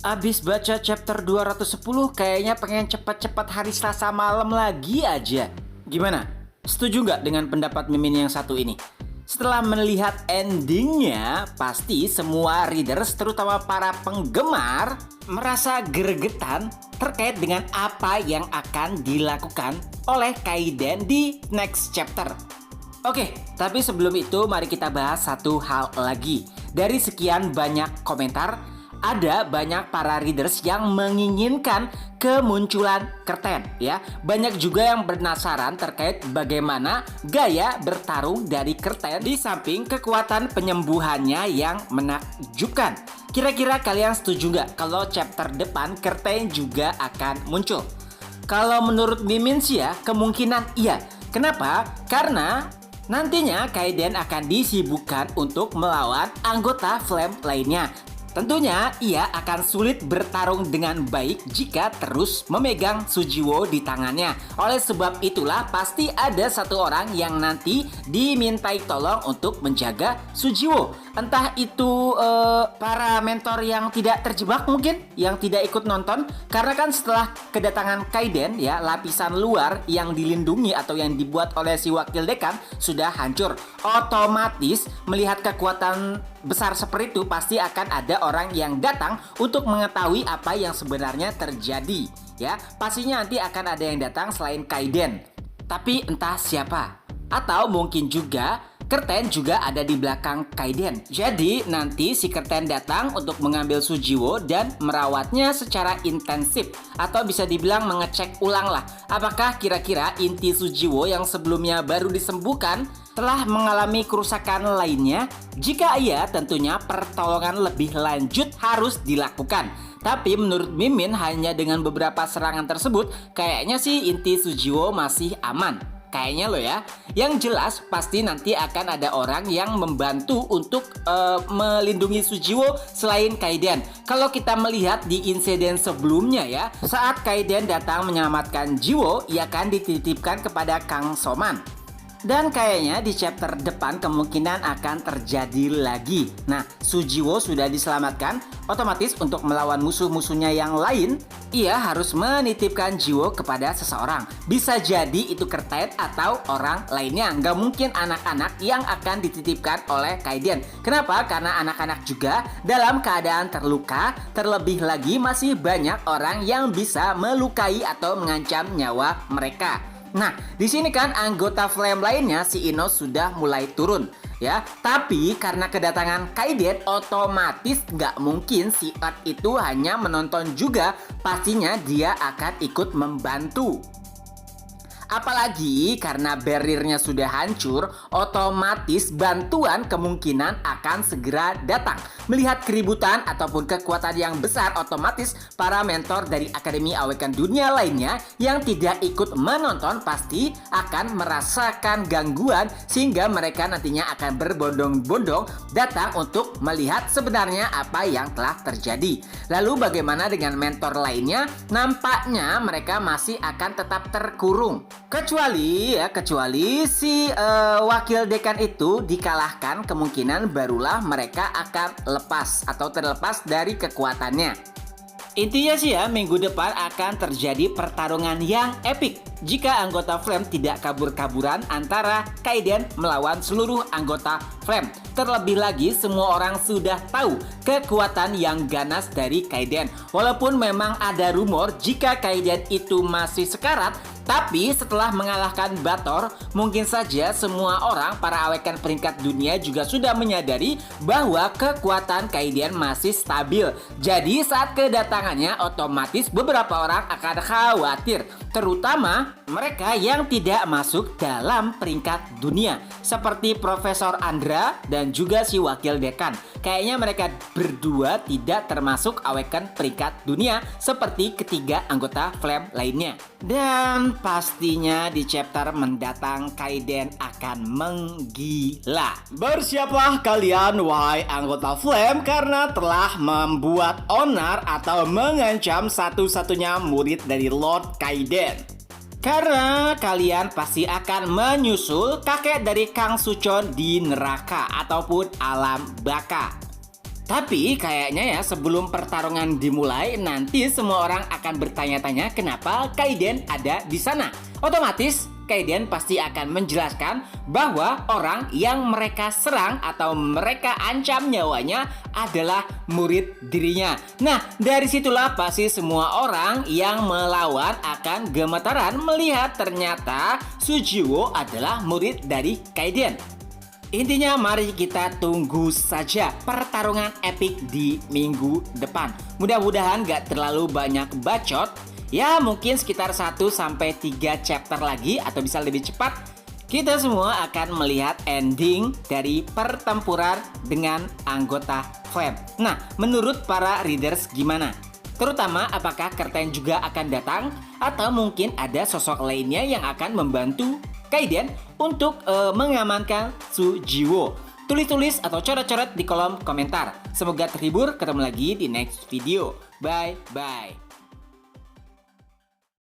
Abis baca chapter 210 kayaknya pengen cepet-cepet hari Selasa malam lagi aja. Gimana? Setuju nggak dengan pendapat Mimin yang satu ini? Setelah melihat endingnya, pasti semua readers terutama para penggemar merasa gregetan terkait dengan apa yang akan dilakukan oleh Kaiden di next chapter. Oke, tapi sebelum itu mari kita bahas satu hal lagi. Dari sekian banyak komentar, ada banyak para readers yang menginginkan kemunculan Kerten ya. Banyak juga yang penasaran terkait bagaimana gaya bertarung dari Kerten di samping kekuatan penyembuhannya yang menakjubkan. Kira-kira kalian setuju nggak kalau chapter depan Kerten juga akan muncul? Kalau menurut Mimin sih ya, kemungkinan iya. Kenapa? Karena nantinya Kaiden akan disibukkan untuk melawan anggota Flame lainnya. Tentunya ia akan sulit bertarung dengan baik jika terus memegang Sujiwo di tangannya. Oleh sebab itulah pasti ada satu orang yang nanti dimintai tolong untuk menjaga Sujiwo. Entah itu para mentor yang tidak terjebak mungkin, yang tidak ikut nonton. Karena kan setelah kedatangan Kaiden ya, lapisan luar yang dilindungi atau yang dibuat oleh si wakil dekan sudah hancur. Otomatis melihat kekuatan besar seperti itu pasti akan ada orang yang datang untuk mengetahui apa yang sebenarnya terjadi ya. Pastinya nanti akan ada yang datang selain Kaiden, tapi entah siapa. Atau mungkin juga Kerten juga ada di belakang Kaiden. Jadi nanti si Kerten datang untuk mengambil Sujiwo dan merawatnya secara intensif. Atau bisa dibilang mengecek ulang lah. Apakah kira-kira inti Sujiwo yang sebelumnya baru disembuhkan telah mengalami kerusakan lainnya? Jika iya, tentunya pertolongan lebih lanjut harus dilakukan. Tapi menurut Mimin hanya dengan beberapa serangan tersebut, kayaknya sih inti Sujiwo masih aman. Kayaknya loh ya. Yang jelas pasti nanti akan ada orang yang membantu untuk melindungi Sujiwo selain Kaiden. Kalau kita melihat di insiden sebelumnya ya, saat Kaiden datang menyelamatkan Jiwo, ia akan dititipkan kepada Kang Soman. Dan kayaknya di chapter depan kemungkinan akan terjadi lagi. Nah, Sujiwo sudah diselamatkan, otomatis untuk melawan musuh-musuhnya yang lain, ia harus menitipkan Jiwo kepada seseorang. Bisa jadi itu Kerten atau orang lainnya. Nggak mungkin anak-anak yang akan dititipkan oleh Kaiden. Kenapa? Karena anak-anak juga dalam keadaan terluka. Terlebih lagi masih banyak orang yang bisa melukai atau mengancam nyawa mereka. Nah, di sini kan anggota Flame lainnya si Ino sudah mulai turun ya. Tapi karena kedatangan Kaiden, otomatis nggak mungkin si Earth itu hanya menonton juga. Pastinya dia akan ikut membantu. Apalagi karena barriernya sudah hancur, otomatis bantuan kemungkinan akan segera datang. Melihat keributan ataupun kekuatan yang besar, otomatis para mentor dari Akademi Awaken Dunia lainnya yang tidak ikut menonton pasti akan merasakan gangguan sehingga mereka nantinya akan berbondong-bondong datang untuk melihat sebenarnya apa yang telah terjadi. Lalu bagaimana dengan mentor lainnya? Nampaknya mereka masih akan tetap terkurung. Kecuali si wakil dekan itu dikalahkan, kemungkinan barulah mereka akan lepas atau terlepas dari kekuatannya. Intinya sih ya, minggu depan akan terjadi pertarungan yang epik jika anggota Flame tidak kabur-kaburan antara Kaiden melawan seluruh anggota Flame. Terlebih lagi semua orang sudah tahu kekuatan yang ganas dari Kaiden. Walaupun memang ada rumor jika Kaiden itu masih sekarat, tapi setelah mengalahkan Bator, mungkin saja semua orang para awaken peringkat dunia juga sudah menyadari bahwa kekuatan Kaiden masih stabil. Jadi saat kedatangannya otomatis beberapa orang akan khawatir, terutama mereka yang tidak masuk dalam peringkat dunia, seperti Profesor Andra dan juga si wakil dekan. Kayaknya mereka berdua tidak termasuk awaken peringkat dunia seperti ketiga anggota Flame lainnya. Dan pastinya di chapter mendatang Kaiden akan menggila. Bersiaplah kalian wahai anggota Flame karena telah membuat onar atau mengancam satu-satunya murid dari Lord Kaiden. Karena kalian pasti akan menyusul kakek dari Kang Suchon di neraka ataupun alam baka. Tapi kayaknya ya sebelum pertarungan dimulai nanti semua orang akan bertanya-tanya kenapa Kaiden ada di sana. Otomatis Kaiden pasti akan menjelaskan bahwa orang yang mereka serang atau mereka ancam nyawanya adalah murid dirinya. Nah, dari situlah pasti semua orang yang melawan akan gemetaran melihat ternyata Sujiwo adalah murid dari Kaiden. Intinya mari kita tunggu saja pertarungan epik di minggu depan. Mudah-mudahan gak terlalu banyak bacot. Ya mungkin sekitar 1-3 chapter lagi atau bisa lebih cepat. Kita semua akan melihat ending dari pertempuran dengan anggota Fam. Nah, menurut para readers gimana? Terutama apakah Kerten juga akan datang atau mungkin ada sosok lainnya yang akan membantu Kaiden untuk mengamankan Sujiwo. Tulis-tulis atau coret-coret di kolom komentar. Semoga terhibur, ketemu lagi di next video. Bye-bye.